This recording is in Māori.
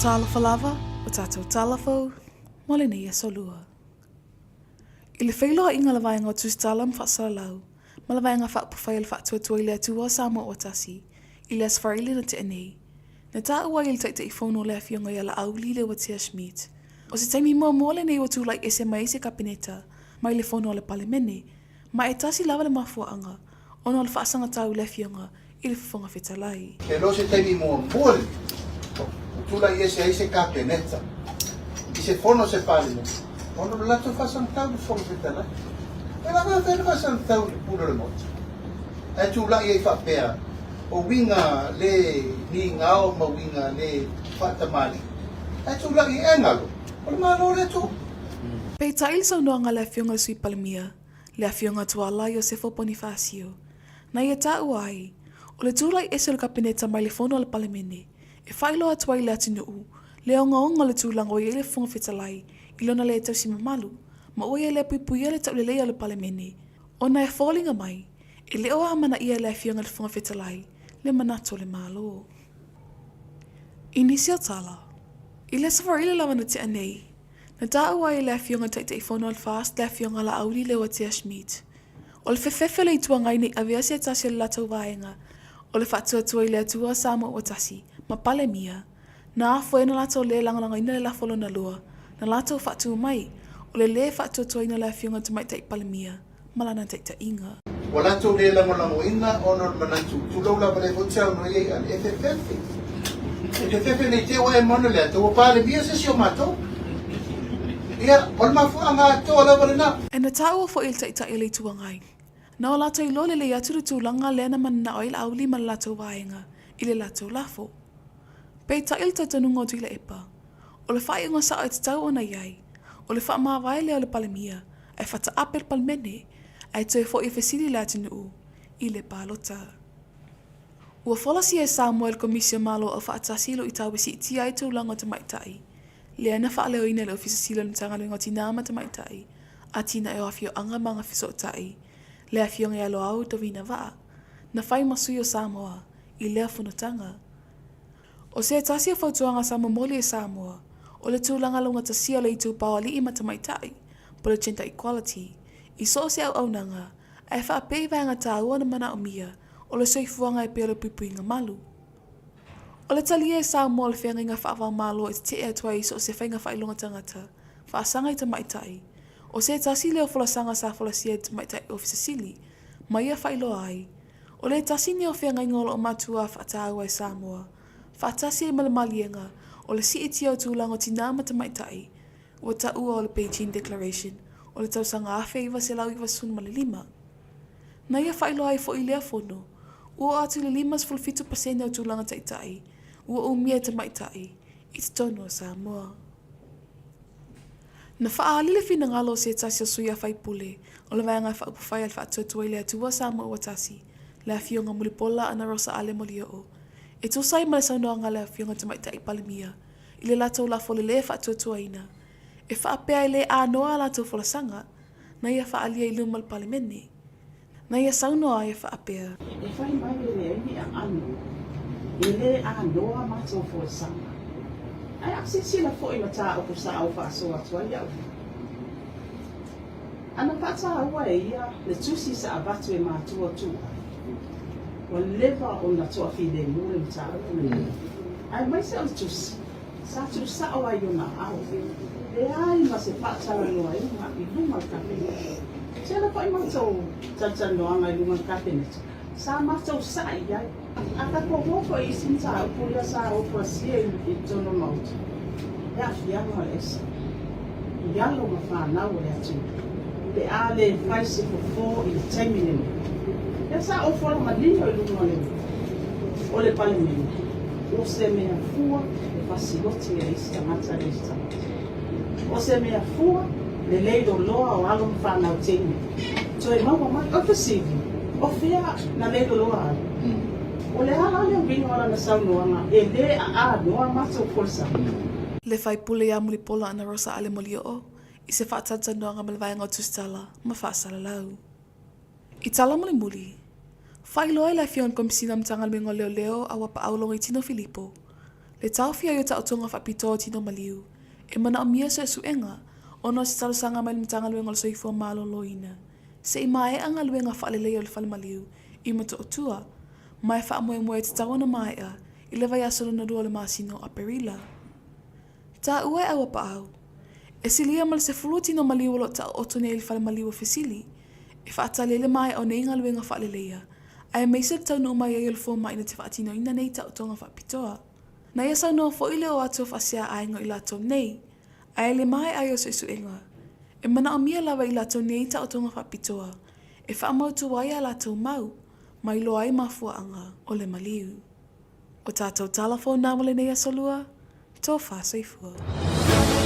Tala falava, o tatou tala fou, mole nei Aso Lua. I le whailoa inga la vaenga o tustala mwhasalalau, ma la vaenga whaapawhai le whaatuatua i le atua sama o tasi, i le asfarile na te anei. Na tā ua i le taita i whono le awhionga i ala auli le watia Schmidt. O se taimi mua mole nei o tūlai ese mai se kabineta, mai le whono le palemene, ma e tasi lava le mafuaanga, ono le whaasanga tau le awhionga i le whafonga whetalai. E lo se taimi mua mole, tūlai ese kabineta, i se whono se palemene. Ono le lato whaasanga tau le whafonga whetalai. E la vea whaena whaasanga tau le pura le mota. E tūlai e whapea, o winga le ni ngao ma winga le whatamali. E tūlai e ngalo. O le malo le tō. Pei tail sa unoanga le awhionga le sui palemia, le awhionga tua lai o Sefo Bonifacio. Na ia tā uai, o le tūlai ese le kabineta mai le whono le palemene, e whailoa atua i le atinu le onga le tūlanga o i le whonga whetalai, i lona le tausi mamalu, ma o i le puipuia le tau le leia le palemene. O na e whōlinga mai, e le oa amana ia le awhionga le whonga whetalai, le manato le malo. Inisia tala. I le safarile lawa na te anei, na tā ua i le awhionga taita i whono al fast le awhionga la auli le watia Schmidt. O le whewhewhe le itua ngai nei aviasi e tasi le latau vaenga, o le whatuatua i le atua sama o tasi, ma pale mia, na afo e na latau le langalanga ina le lafolo na lua, na latau whatu mai, o le whatuatua ina le awhionga te mai tai pale mia, malana taita inga. O latau le langalanga ina ono manatu, tūlau la pale votau no iei al FFF. FFF nei te o e mono le atua, pale mia se si o matou. Ia, o le mafuanga atua la pale na. E na tāua fo il taita i le tua ngai. Na o latau i lole le aturu tūlanga le na manna o il auli ma latau vaenga, i le latau lafo. Pei ta il tautanunga o tu i le epa. O le whai inga sa o te tau ona iai, o le wha maa vaile o le palemia, ai whata apel palmene, ai tau fo i fesili le atinu i le palota. Ua folasi e Samuel komisio malo o whaatasilo i tau wisi tia i tūlanga te maitai. Le ana whaaleo ina le ofisa silo ni tanga luinga tinama te maitai, a tina e o afio anga manga fiso tai, le afio ngai alo au to vina waa, na whai masui o Samoa, i lea whunutanga. O se tasia whautuanga sa mamoli e Samoa, o le tūlanga lunga tasia le i tūpawa li ima te maitai, po le gender equality, i so se au nanga, e wha pei vanga tā ua na mana o mia, o le soifuanga e peo le puipuinga malu. O le talia e Samoa le whenga inga whaawao malo e te ea tua i so se whainga whailonga tangata, whaasanga i te maitai, o se tasi leo whalasanga sa whalasia te maitai ofisa sili, ma ia whailo ai, o le tasi ni o whenga ingolo o matua whaataua e Samoa, whaatasi e malamalienga, o le si iti au tūlanga o tinama te maitai, o ta ua o le Beijing Declaration, o le tausanga awhi iwa se lau iwa sun ma le lima. Na ia whailo ai fo i lea fono, ua atu le 5% au tūlanga taitai, ua umia te maitai, i te tono o Samoa. Na whaali le whina ngalo se tasi o suia whaipule, o le vaenga whaupawhai al whaatuatua i le atua Samoa o tasi, le awhionga mulipola ana rosa ale moli o. E tūsai ma le saunoanga le awhionga te maitai palemia, i le latau la fole le whaatuatua ina. E whaapea i le anoa latau folasanga, na ia whaalia i luma le palemene. Na ia saunoa ia whaapea. E whai mai le ni a anu, i le anoa mātou folasanga. Ai aksi sila fo i mata o kusa au whaasoa tua iau. Ana pata aua e ia le tusi sa abatu e mātua tua. Wa lewa o na toa fide mure mata au. Ai mai se o tusi. Sa tusa o ai o na au. E ai ma se pata loa i ma i luma kapenet. Sela fo i mātou tatanoanga i luma kapenet. Sa mātou sa i ai. Aka ko hoko i sinta o pulia sa o prasia i tono mauti. E a fianga esa. Ialo ma whanau e atu. Le a le whaise fo i le taiminene. E sa o whala malino i lunga le. O le palemene. O se mea fua e fasiloti e isi tamata e isi tamata. O se mea fua le leido loa o alo whanau teine. So e maua mai o fasivi. O fea na leido loa alo. O le ala le winga ora na saunoanga, e le a noa mātou polsa. Le whaipule ia mulipola ana rosa ale moli o, i se whaatata noanga me le vaenga o tustala, ma whaasala lau. I tala muli, whailoa i la fion komisina mtanga le mengo leo leo a wapa aulonga i tino Filipo, Le tauwhia i o tautonga whapitoa tino maliu. E mana o mia se suenga, ono si talusanga mai mtanga luenga lo soifua malo loina. Se i mae anga luenga whaalelea o le whalemaliu, i mato o tua, mai wha amoe moe te tawana mai a, i lewa i asolo na rua le masino a perila. Ta ue awa pa au. E silia mal se fuluti no maliu lo ta oto nei le whalemaliu o fesili, e whaatalele mai o neinga luenga whaalelea, ai meise tau no mai e ilfo mai na te whaatino ina nei ta otonga whapitoa. Na ia sau noa fo ile o atu whasia ainga i lato nei, ai le mai ai o se suenga. E mana o mia lawa i lato nei ta otonga whapitoa, e wha amautu wai a lato mau, mai lo ai mafua anga o le maliu. O tātou tala fou nāwale nei Aso Lua, tō wha seifua.